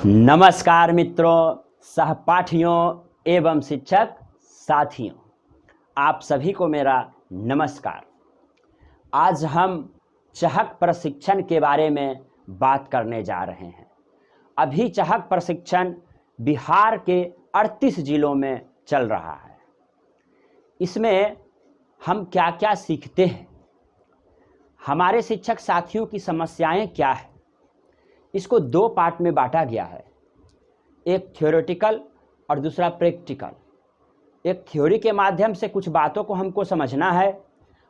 नमस्कार मित्रों, सहपाठियों एवं शिक्षक साथियों, आप सभी को मेरा नमस्कार। आज हम चहक प्रशिक्षण के बारे में बात करने जा रहे हैं। अभी चहक प्रशिक्षण बिहार के 38 जिलों में चल रहा है। इसमें हम क्या क्या सीखते हैं, हमारे शिक्षक साथियों की समस्याएं क्या है, इसको दो पार्ट में बांटा गया है, एक थ्योरेटिकल और दूसरा प्रैक्टिकल। एक थ्योरी के माध्यम से कुछ बातों को हमको समझना है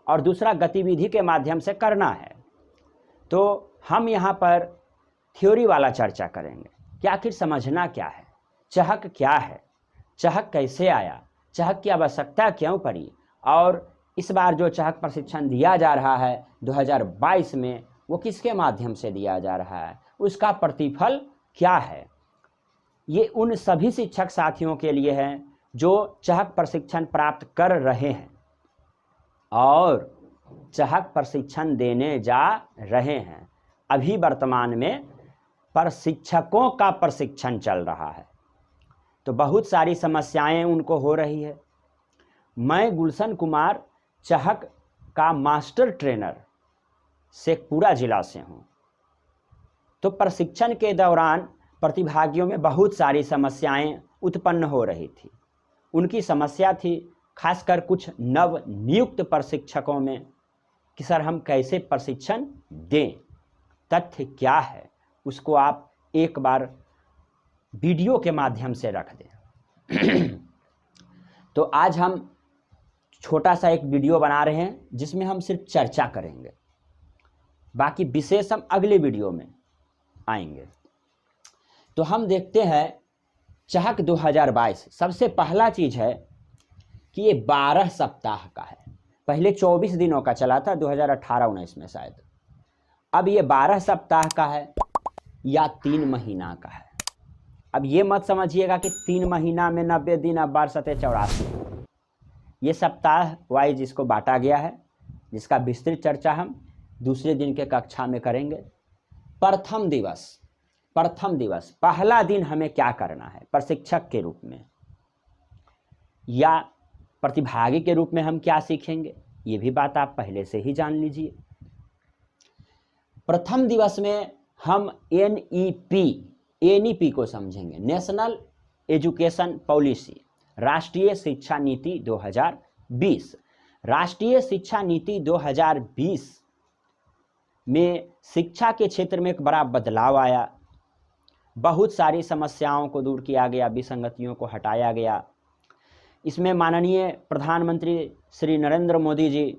और दूसरा गतिविधि के माध्यम से करना है। तो हम यहाँ पर थ्योरी वाला चर्चा करेंगे कि आखिर समझना क्या है, चहक क्या है, चहक कैसे आया, चहक की आवश्यकता क्यों पड़ी, और इस बार जो चहक प्रशिक्षण दिया जा रहा है 2022 में वो किसके माध्यम से दिया जा रहा है, उसका प्रतिफल क्या है। ये उन सभी शिक्षक साथियों के लिए है जो चहक प्रशिक्षण प्राप्त कर रहे हैं और चहक प्रशिक्षण देने जा रहे हैं। अभी वर्तमान में प्रशिक्षकों का प्रशिक्षण चल रहा है, तो बहुत सारी समस्याएं उनको हो रही है। मैं गुलशन कुमार चहक का मास्टर ट्रेनर शेखपुरा जिला से हूँ। तो प्रशिक्षण के दौरान प्रतिभागियों में बहुत सारी समस्याएं उत्पन्न हो रही थी। उनकी समस्या थी खासकर कुछ नव नियुक्त प्रशिक्षकों में कि सर हम कैसे प्रशिक्षण दें, तथ्य क्या है, उसको आप एक बार वीडियो के माध्यम से रख दें। तो आज हम छोटा सा एक वीडियो बना रहे हैं जिसमें हम सिर्फ चर्चा करेंगे, बाकी विशेष हम अगले वीडियो में आएंगे। तो हम देखते हैं चहक 2022। सबसे पहला चीज है कि ये 12 सप्ताह का है। पहले 24 दिनों का चला था 2018-19 में शायद, अब ये 12 सप्ताह का है या 3 महीना का है। अब ये मत समझिएगा कि 3 महीना में 90 दिन, अब 12 सतह 84। ये सप्ताह वाइज इसको बांटा गया है, जिसका विस्तृत चर्चा हम दूसरे दिन के कक्षा में करेंगे। प्रथम दिवस पहला दिन हमें क्या करना है प्रशिक्षक के रूप में या प्रतिभागी के रूप में, हम क्या सीखेंगे, ये भी बात आप पहले से ही जान लीजिए। प्रथम दिवस में हम एनईपी को समझेंगे, नेशनल एजुकेशन पॉलिसी, राष्ट्रीय शिक्षा नीति 2020। राष्ट्रीय शिक्षा नीति 2020 में शिक्षा के क्षेत्र में एक बड़ा बदलाव आया। बहुत सारी समस्याओं को दूर किया गया, विसंगतियों को हटाया गया। इसमें माननीय प्रधानमंत्री श्री नरेंद्र मोदी जी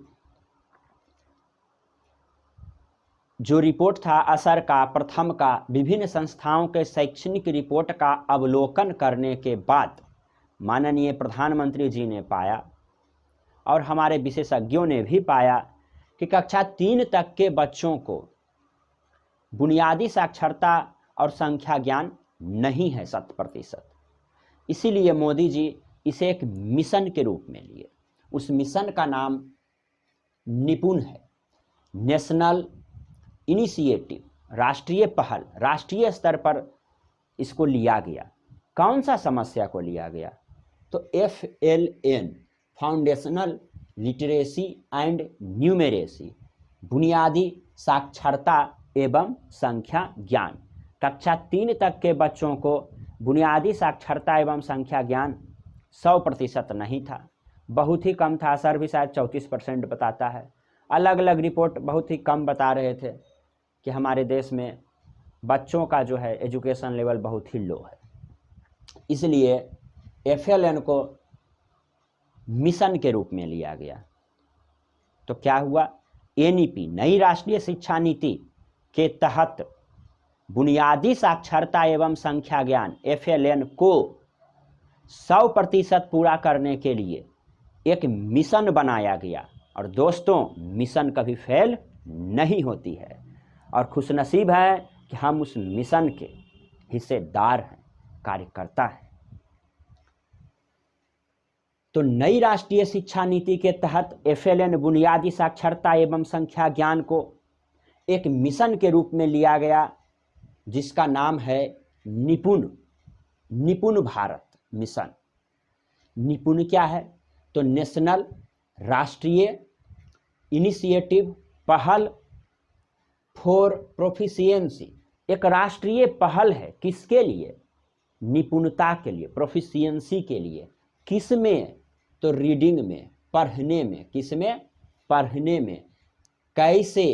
जो रिपोर्ट था असर का, प्रथम का, विभिन्न संस्थाओं के शैक्षणिक रिपोर्ट का अवलोकन करने के बाद माननीय प्रधानमंत्री जी ने पाया और हमारे विशेषज्ञों ने भी पाया कि कक्षा 3 तक के बच्चों को बुनियादी साक्षरता और संख्या ज्ञान नहीं है 100%। इसीलिए मोदी जी इसे एक मिशन के रूप में लिए। उस मिशन का नाम निपुण है, नेशनल इनिशिएटिव, राष्ट्रीय पहल, राष्ट्रीय स्तर पर इसको लिया गया। कौन सा समस्या को लिया गया, तो FLN, foundational literacy and numeracy, बुनियादी साक्षरता एवं संख्या ज्ञान। कक्षा 3 तक के बच्चों को बुनियादी साक्षरता एवं संख्या ज्ञान 100% नहीं था, बहुत ही कम था। सर भी शायद 34% बताता है। अलग अलग रिपोर्ट बहुत ही कम बता रहे थे कि हमारे देश में बच्चों का जो है एजुकेशन लेवल बहुत ही लो है। इसलिए FLN को मिशन के रूप में लिया गया। तो क्या हुआ, NEP, नई राष्ट्रीय शिक्षा नीति के तहत बुनियादी साक्षरता एवं संख्या ज्ञान FLN को 100% पूरा करने के लिए एक मिशन बनाया गया। और दोस्तों, मिशन कभी फेल नहीं होती है और खुशनसीब है कि हम उस मिशन के हिस्सेदार हैं, कार्यकर्ता हैं। तो नई राष्ट्रीय शिक्षा नीति के तहत FLN बुनियादी साक्षरता एवं संख्या ज्ञान को एक मिशन के रूप में लिया गया, जिसका नाम है निपुण, निपुण भारत मिशन। निपुण क्या है? तो नेशनल, राष्ट्रीय इनिशिएटिव, पहल फॉर प्रोफिशिएंसी। एक राष्ट्रीय पहल है, किसके लिए? निपुणता के लिए, प्रोफिशिएंसी के लिए। किस में? तो रीडिंग में, पढ़ने में। किस में? पढ़ने में। कैसे?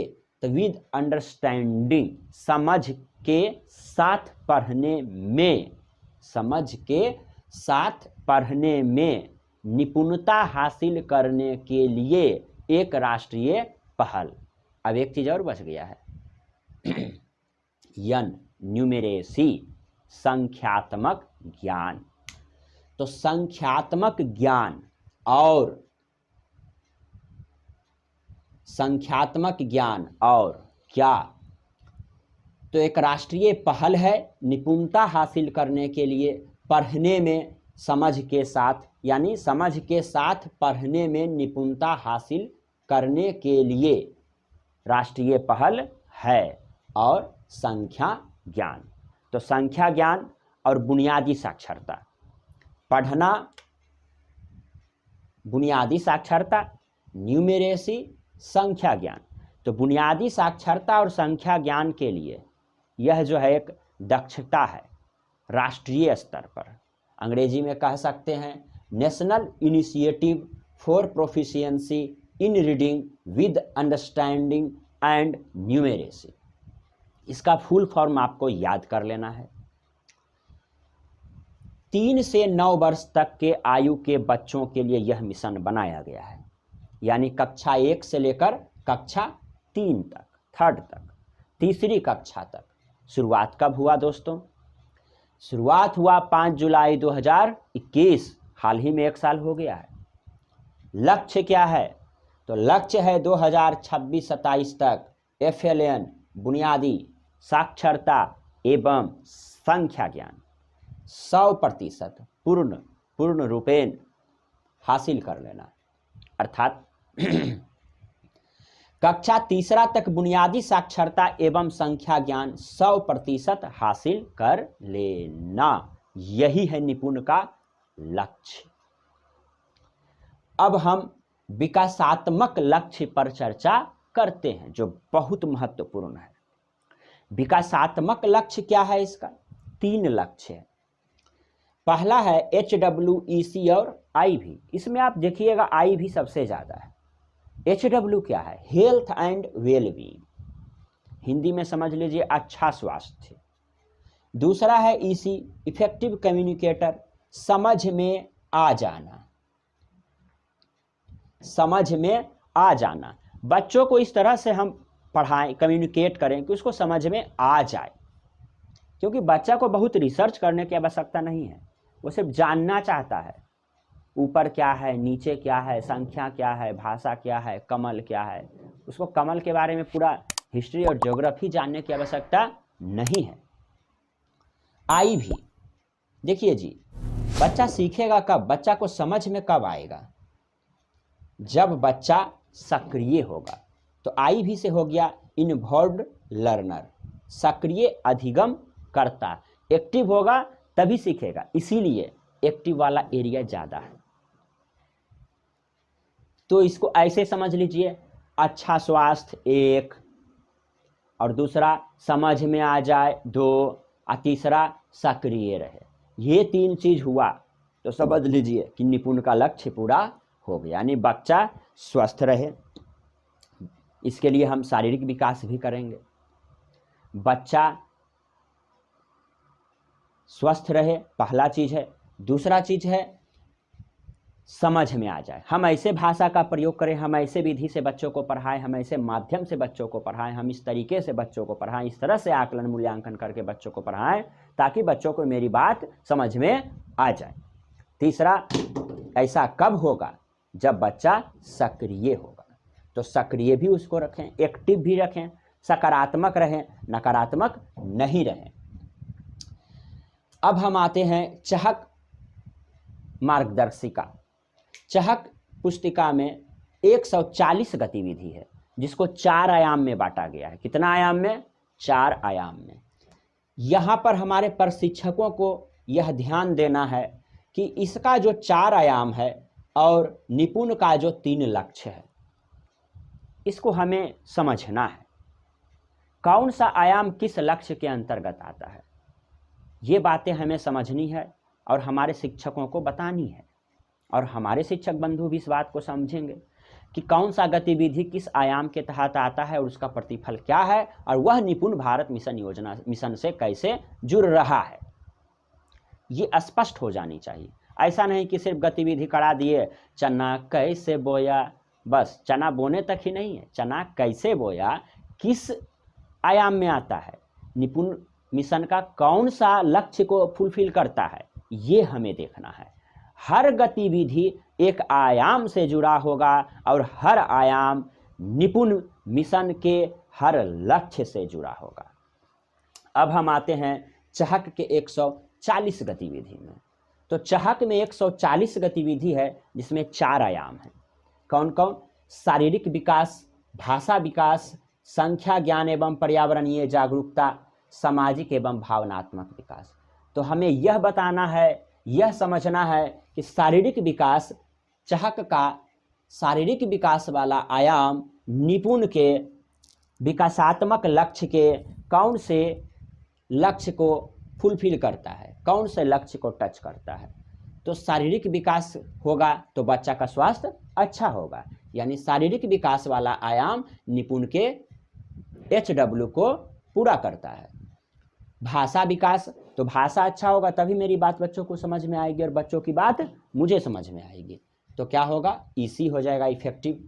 तो विद अंडरस्टैंडिंग, समझ के साथ पढ़ने में, समझ के साथ पढ़ने में, निपुणता हासिल करने के लिए एक राष्ट्रीय पहल। अब एक चीज और बच गया है, यन, न्यूमेरेसी, संख्यात्मक ज्ञान। तो संख्यात्मक ज्ञान और संख्यात्मक ज्ञान और क्या? तो एक राष्ट्रीय पहल है निपुणता हासिल करने के लिए पढ़ने में समझ के साथ, यानी समझ के साथ पढ़ने में निपुणता हासिल करने के लिए राष्ट्रीय पहल है। और संख्या ज्ञान, तो संख्या ज्ञान और बुनियादी साक्षरता। पढ़ना, बुनियादी साक्षरता, न्यूमेरेसी, संख्या ज्ञान। तो बुनियादी साक्षरता और संख्या ज्ञान के लिए यह जो है एक दक्षता है राष्ट्रीय स्तर पर। अंग्रेजी में कह सकते हैं national initiative for proficiency in reading with understanding and numeracy. इसका फुल फॉर्म आपको याद कर लेना है। 3 से 9 वर्ष तक के आयु के बच्चों के लिए यह मिशन बनाया गया है, यानी कक्षा 1 से लेकर कक्षा 3 तक, 3rd तक, तीसरी कक्षा तक। शुरुआत कब हुआ दोस्तों? शुरुआत हुआ 5 जुलाई 2021, हाल ही में 1 साल हो गया है। लक्ष्य क्या है? तो लक्ष्य है 2026-27 तक FLN, बुनियादी साक्षरता एवं संख्या ज्ञान 100% पूर्ण रूपेण हासिल कर लेना। अर्थात कक्षा 3 तक बुनियादी साक्षरता एवं संख्या ज्ञान 100% हासिल कर लेना, यही है निपुण का लक्ष्य। अब हम विकासात्मक लक्ष्य पर चर्चा करते हैं, जो बहुत महत्वपूर्ण है। विकासात्मक लक्ष्य क्या है? इसका 3 लक्ष्य है। पहला है HWEC और IV। इसमें आप देखिएगा IV सबसे ज्यादा है। HW क्या है? हेल्थ एंड वेलबींग, हिंदी में समझ लीजिए अच्छा स्वास्थ्य। दूसरा है EC, इफेक्टिव कम्युनिकेटर, समझ में आ जाना, समझ में आ जाना। बच्चों को इस तरह से हम पढ़ाएं, कम्युनिकेट करें कि उसको समझ में आ जाए, क्योंकि बच्चा को बहुत रिसर्च करने की आवश्यकता नहीं है, वो सिर्फ जानना चाहता है ऊपर क्या है, नीचे क्या है, संख्या क्या है, भाषा क्या है, कमल क्या है। उसको कमल के बारे में पूरा हिस्ट्री और ज्योग्राफी जानने की आवश्यकता नहीं है। IV, देखिए जी, बच्चा सीखेगा कब? बच्चा को समझ में कब आएगा? जब बच्चा सक्रिय होगा। तो IV से हो गया इन्वॉल्व्ड लर्नर, सक्रिय अधिगम करता। एक्टिव होगा तभी सीखेगा, इसीलिए एक्टिव वाला एरिया ज्यादा है। तो इसको ऐसे समझ लीजिए, अच्छा स्वास्थ्य 1, और दूसरा समझ में आ जाए 2, और तीसरा सक्रिय रहे। ये 3 चीज हुआ तो समझ लीजिए कि निपुण का लक्ष्य पूरा हो गया, यानी बच्चा स्वस्थ रहे। इसके लिए हम शारीरिक विकास भी करेंगे। बच्चा स्वस्थ रहे, पहला चीज है। दूसरा चीज है समझ में आ जाए। हम ऐसे भाषा का प्रयोग करें, हम ऐसे विधि से बच्चों को पढ़ाएं, हम ऐसे माध्यम से बच्चों को पढ़ाएं, हम इस तरीके से बच्चों को पढ़ाएं, इस तरह से आकलन मूल्यांकन करके बच्चों को पढ़ाएं ताकि बच्चों को मेरी बात समझ में आ जाए। तीसरा, ऐसा कब होगा? जब बच्चा सक्रिय होगा। तो सक्रिय भी उसको रखें, एक्टिव भी रखें, सकारात्मक रहें, नकारात्मक नहीं रहें। अब हम आते हैं चहक मार्गदर्शिका। चहक पुस्तिका में 140 गतिविधि है, जिसको 4 आयाम में बांटा गया है। कितना आयाम में? 4 आयाम में। यहाँ पर हमारे प्रशिक्षकों को यह ध्यान देना है कि इसका जो 4 आयाम है और निपुण का जो 3 लक्ष्य है, इसको हमें समझना है। कौन सा आयाम किस लक्ष्य के अंतर्गत आता है, ये बातें हमें समझनी है और हमारे शिक्षकों को बतानी है, और हमारे शिक्षक बंधु भी इस बात को समझेंगे कि कौन सा गतिविधि किस आयाम के तहत आता है और उसका प्रतिफल क्या है, और वह निपुण भारत मिशन से कैसे जुड़ रहा है, ये स्पष्ट हो जानी चाहिए। ऐसा नहीं कि सिर्फ गतिविधि करा दिए, चना कैसे बोया, बस चना बोने तक ही नहीं है, चना कैसे बोया किस आयाम में आता है, निपुण मिशन का कौन सा लक्ष्य को फुलफिल करता है, ये हमें देखना है। हर गतिविधि एक आयाम से जुड़ा होगा और हर आयाम निपुण मिशन के हर लक्ष्य से जुड़ा होगा। अब हम आते हैं चहक के 140 गतिविधि में। तो चहक में 140 गतिविधि है जिसमें 4 आयाम हैं। कौन कौन? शारीरिक विकास, भाषा विकास, संख्या ज्ञान एवं पर्यावरणीय जागरूकता, सामाजिक एवं भावनात्मक विकास। तो हमें यह बताना है, यह समझना है कि शारीरिक विकास, चहक का शारीरिक विकास वाला आयाम निपुण के विकासात्मक लक्ष्य के कौन से लक्ष्य को फुलफिल करता है, कौन से लक्ष्य को टच करता है। तो शारीरिक विकास होगा तो बच्चा का स्वास्थ्य अच्छा होगा, यानी शारीरिक विकास वाला आयाम निपुण के HW को पूरा करता है। भाषा विकास, तो भाषा अच्छा होगा तभी मेरी बात बच्चों को समझ में आएगी और बच्चों की बात मुझे समझ में आएगी। तो क्या होगा? ईसी हो जाएगा, इफेक्टिव।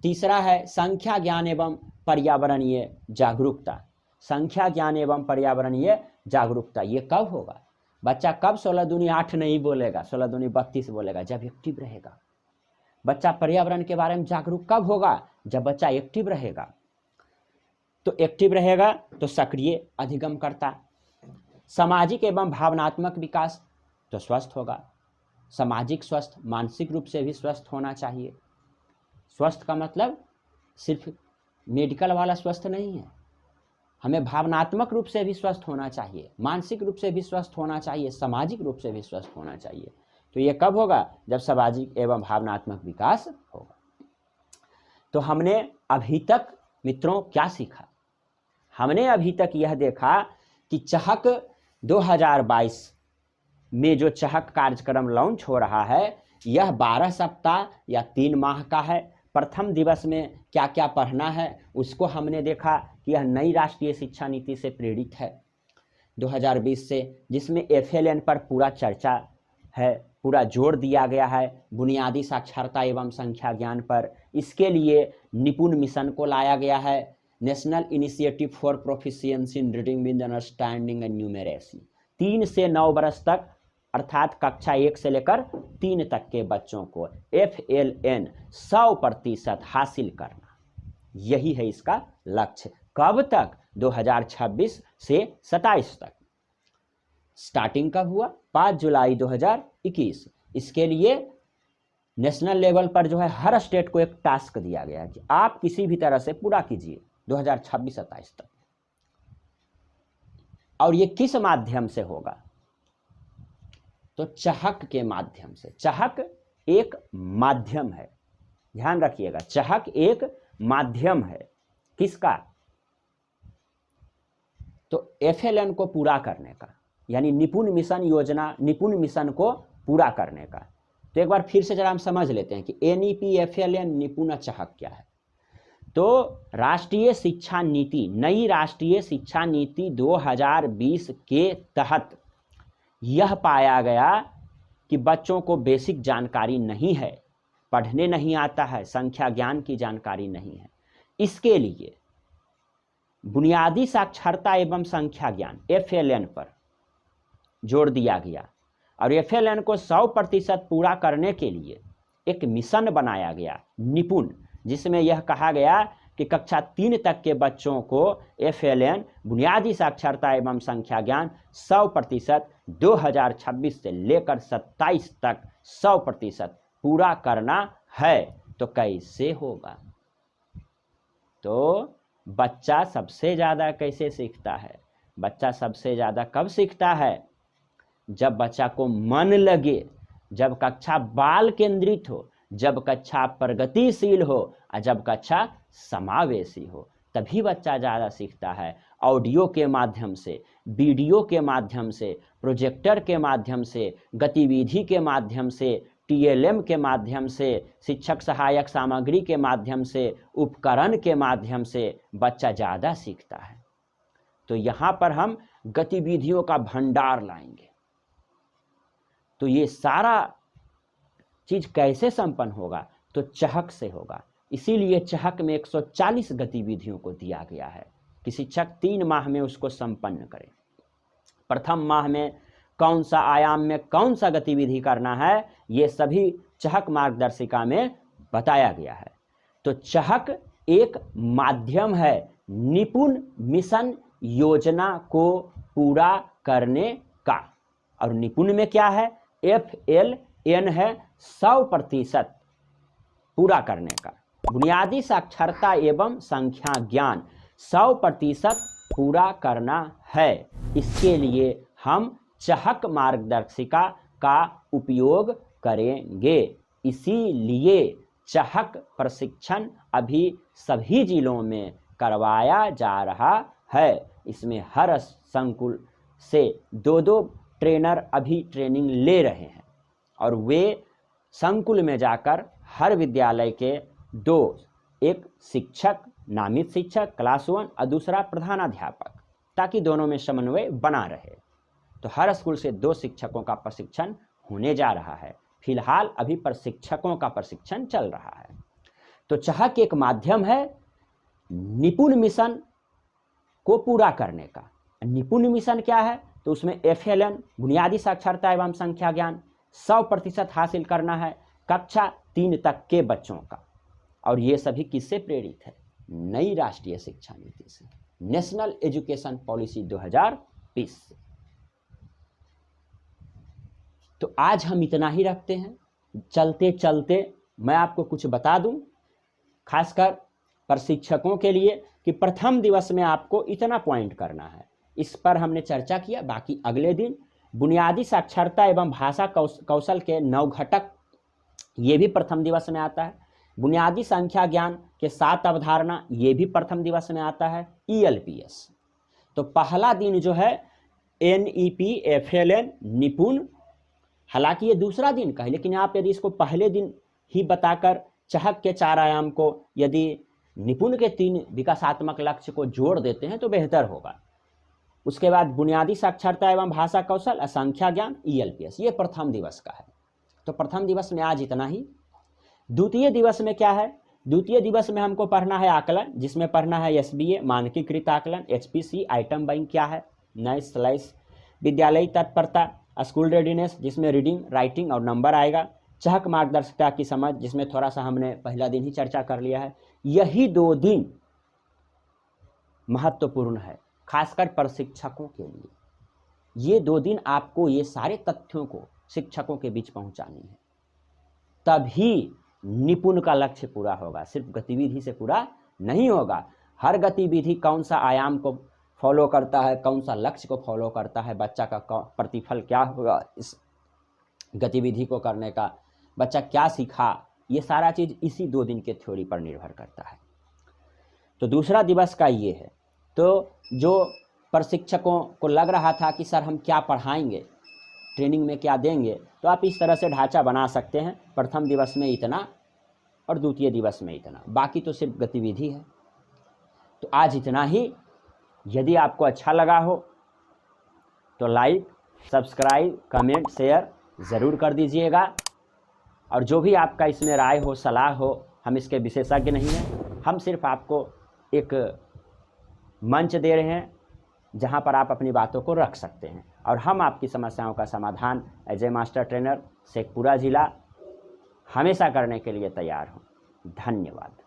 तीसरा है संख्या ज्ञान एवं पर्यावरणीय जागरूकता। संख्या ज्ञान एवं पर्यावरणीय जागरूकता ये कब होगा? बच्चा कब 16 दूनी 8 नहीं बोलेगा, 16 दूनी 32 बोलेगा? जब एक्टिव रहेगा। बच्चा पर्यावरण के बारे में जागरूक कब होगा? जब बच्चा एक्टिव रहेगा। तो एक्टिव रहेगा तो सक्रिय अधिगम करता। सामाजिक एवं भावनात्मक विकास, तो स्वस्थ होगा। सामाजिक स्वस्थ, मानसिक रूप से भी स्वस्थ होना चाहिए। स्वस्थ का मतलब सिर्फ मेडिकल वाला स्वस्थ नहीं है, हमें भावनात्मक रूप से भी स्वस्थ होना चाहिए, मानसिक रूप से भी स्वस्थ होना चाहिए, सामाजिक रूप से भी स्वस्थ होना चाहिए। तो ये कब होगा? जब सामाजिक एवं भावनात्मक विकास होगा। तो हमने अभी तक मित्रों क्या सीखा? हमने अभी तक यह देखा कि चहक 2022 में जो चहक कार्यक्रम लॉन्च हो रहा है यह 12 सप्ताह या 3 माह का है। प्रथम दिवस में क्या क्या पढ़ना है उसको हमने देखा कि यह नई राष्ट्रीय शिक्षा नीति से प्रेरित है 2020 से, जिसमें FLN पर पूरा चर्चा है, पूरा जोर दिया गया है, बुनियादी साक्षरता एवं संख्या ज्ञान पर। इसके लिए निपुण मिशन को लाया गया है, national initiative for proficiency in reading with understanding and numeracy. 3 से 9 वर्ष तक अर्थात कक्षा 1 से लेकर 3 तक के बच्चों को FLN 100% हासिल करना, यही है इसका लक्ष्य। कब तक? 2026 से 27 तक। स्टार्टिंग कब हुआ? 5 जुलाई 2021। इसके लिए नेशनल लेवल पर जो है हर स्टेट को एक टास्क दिया गया है कि आप किसी भी तरह से पूरा कीजिए 2026-27 तक। और ये किस माध्यम से होगा? तो चहक के माध्यम से। चहक एक माध्यम है, ध्यान रखिएगा, चहक एक माध्यम है। किसका? तो FLN को पूरा करने का, यानी निपुण मिशन योजना, निपुण मिशन को पूरा करने का। तो एक बार फिर से जरा हम समझ लेते हैं कि NEP FLN निपुण चहक क्या है। तो राष्ट्रीय शिक्षा नीति, नई राष्ट्रीय शिक्षा नीति 2020 के तहत यह पाया गया कि बच्चों को बेसिक जानकारी नहीं है, पढ़ने नहीं आता है, संख्या ज्ञान की जानकारी नहीं है। इसके लिए बुनियादी साक्षरता एवं संख्या ज्ञान FLN पर जोर दिया गया और FLN को 100% पूरा करने के लिए एक मिशन बनाया गया निपुण, जिसमें यह कहा गया कि कक्षा 3 तक के बच्चों को FLN बुनियादी साक्षरता एवं संख्या ज्ञान 100% 2026 से लेकर 27 तक 100% पूरा करना है। तो कैसे होगा? तो बच्चा सबसे ज़्यादा कैसे सीखता है? बच्चा सबसे ज़्यादा कब सीखता है? जब बच्चा को मन लगे, जब कक्षा बाल केंद्रित हो, जब कक्षा प्रगतिशील हो और जब कक्षा समावेशी हो, तभी बच्चा ज़्यादा सीखता है। ऑडियो के माध्यम से, वीडियो के माध्यम से, प्रोजेक्टर के माध्यम से, गतिविधि के माध्यम से, TLM के माध्यम से, शिक्षक सहायक सामग्री के माध्यम से, उपकरण के माध्यम से बच्चा ज़्यादा सीखता है। तो यहाँ पर हम गतिविधियों का भंडार लाएंगे। तो ये सारा चीज कैसे संपन्न होगा? तो चहक से होगा। इसीलिए चहक में 140 गतिविधियों को दिया गया है कि शिक्षक 3 माह में उसको संपन्न करे। प्रथम माह में कौन सा आयाम में कौन सा गतिविधि करना है, ये सभी चहक मार्गदर्शिका में बताया गया है। तो चहक एक माध्यम है निपुण मिशन योजना को पूरा करने का। और निपुण में क्या है? FLN है 100% पूरा करने का। बुनियादी साक्षरता एवं संख्या ज्ञान 100% पूरा करना है। इसके लिए हम चहक मार्गदर्शिका का उपयोग करेंगे। इसीलिए चहक प्रशिक्षण अभी सभी जिलों में करवाया जा रहा है। इसमें हर संकुल से 2-2 ट्रेनर अभी ट्रेनिंग ले रहे हैं और वे संकुल में जाकर हर विद्यालय के 2, एक शिक्षक, नामित शिक्षक क्लास 1 और दूसरा प्रधानाध्यापक, ताकि दोनों में समन्वय बना रहे। तो हर स्कूल से 2 शिक्षकों का प्रशिक्षण होने जा रहा है। फिलहाल अभी प्रशिक्षकों का प्रशिक्षण चल रहा है। तो चहक एक माध्यम है निपुण मिशन को पूरा करने का। निपुण मिशन क्या है? तो उसमें FLN बुनियादी साक्षरता एवं संख्या ज्ञान 100% हासिल करना है कक्षा 3 तक के बच्चों का। और ये सभी किससे प्रेरित है? नई राष्ट्रीय शिक्षा नीति से, नेशनल एजुकेशन पॉलिसी 2020 से। तो आज हम इतना ही रखते हैं। चलते चलते मैं आपको कुछ बता दूं, खासकर प्रशिक्षकों के लिए, कि प्रथम दिवस में आपको इतना पॉइंट करना है। इस पर हमने चर्चा किया। बाकी अगले दिन बुनियादी साक्षरता एवं भाषा कौशल के 9 घटक, ये भी प्रथम दिवस में आता है। बुनियादी संख्या ज्ञान के 7 अवधारणा, ये भी प्रथम दिवस में आता है। ELPS। तो पहला दिन जो है NEP FLN निपुण, हालांकि ये दूसरा दिन का है, लेकिन आप यदि इसको पहले दिन ही बताकर चहक के 4 आयाम को यदि निपुण के 3 विकासात्मक लक्ष्य को जोड़ देते हैं तो बेहतर होगा। उसके बाद बुनियादी साक्षरता एवं भाषा कौशल, असंख्या ज्ञान, ELPS, ये प्रथम दिवस का है। तो प्रथम दिवस में आज इतना ही। द्वितीय दिवस में क्या है? द्वितीय दिवस में हमको पढ़ना है आकलन, जिसमें पढ़ना है SBA मानकीकृत आकलन, HPC आइटम बैंक क्या है, नए स्लाइस, विद्यालयी तत्परता, स्कूल रेडीनेस, जिसमें रीडिंग, राइटिंग और नंबर आएगा, चहक मार्गदर्शिका की समझ, जिसमें थोड़ा सा हमने पहला दिन ही चर्चा कर लिया है। यही 2 दिन महत्वपूर्ण है खासकर प्रशिक्षकों के लिए। ये 2 दिन आपको ये सारे तथ्यों को शिक्षकों के बीच पहुंचानी है, तभी निपुण का लक्ष्य पूरा होगा। सिर्फ गतिविधि से पूरा नहीं होगा। हर गतिविधि कौन सा आयाम को फॉलो करता है, कौन सा लक्ष्य को फॉलो करता है, बच्चा का प्रतिफल क्या होगा इस गतिविधि को करने का, बच्चा क्या सीखा, ये सारा चीज इसी 2 दिन के थ्योरी पर निर्भर करता है। तो दूसरा दिवस का ये है। तो जो प्रशिक्षकों को लग रहा था कि सर हम क्या पढ़ाएंगे, ट्रेनिंग में क्या देंगे, तो आप इस तरह से ढांचा बना सकते हैं। प्रथम दिवस में इतना और द्वितीय दिवस में इतना, बाकी तो सिर्फ गतिविधि है। तो आज इतना ही। यदि आपको अच्छा लगा हो तो लाइक, सब्सक्राइब, कमेंट, शेयर ज़रूर कर दीजिएगा। और जो भी आपका इसमें राय हो, सलाह हो, हम इसके विशेषज्ञ नहीं हैं। हम सिर्फ आपको एक मंच दे रहे हैं जहां पर आप अपनी बातों को रख सकते हैं, और हम आपकी समस्याओं का समाधान as a master trainer Sheikhpura जिला हमेशा करने के लिए तैयार हूं। धन्यवाद।